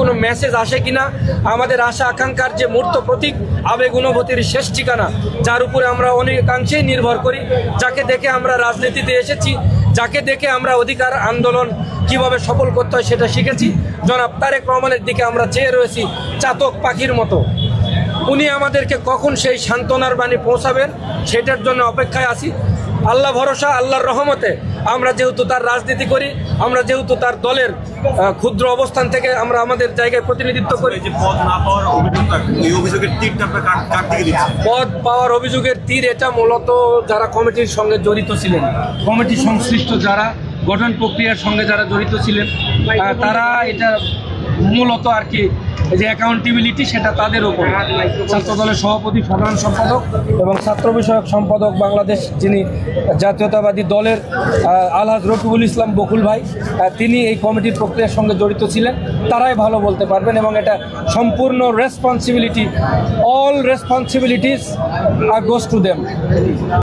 কোনো মেসেজ আসে কিনা, আমাদের আশা আকাঙ্ক্ষার যে মূর্ত প্রতীক, আবেগ অনুভূতির শেষ ঠিকানা, যার উপরে আমরা অনেকাংশেই নির্ভর করি, যাকে দেখে আমরা রাজনীতিতে এসেছি, যাকে দেখে আমরা অধিকার আন্দোলন কিভাবে সফল করতে হয় সেটা শিখেছি, জনাব তারেক রহমানের দিকে আমরা চেয়ে রয়েছি চাতক পাখির মতো। উনি আমাদেরকে কখন সেই সান্ত্বনার বাণী পৌঁছাবেন সেটার জন্য অপেক্ষায় আছি। আল্লাহ ভরসা, আল্লাহর রহমতে আমরা যেহেতু তার রাজনীতি করি, আমরা যেহেতু তার দলের ক্ষুদ্র অবস্থান থেকে আমরা আমাদের জায়গায় প্রতিনিধিত্ব করি। পদ পাওয়ার অভিযোগের তীর এটা মূলত যারা কমিটির সঙ্গে জড়িত ছিলেন, কমিটি সংশ্লিষ্ট যারা, গঠন প্রক্রিয়ার সঙ্গে যারা জড়িত ছিলেন, তারা এটা মূলত আর কি যে অ্যাকাউন্টেবিলিটি সেটা তাদের উপর। ছাত্র দলের সভাপতি, সাধারণ সম্পাদক এবং ছাত্র বিষয়ক সম্পাদক বাংলাদেশ, যিনি জাতীয়তাবাদী দলের আলহাজ রকিবুল ইসলাম বকুল ভাই, তিনি এই কমিটির প্রক্রিয়ার সঙ্গে জড়িত ছিলেন, তারাই ভালো বলতে পারবেন। এবং এটা সম্পূর্ণ responsibility, all responsibilities goes to them.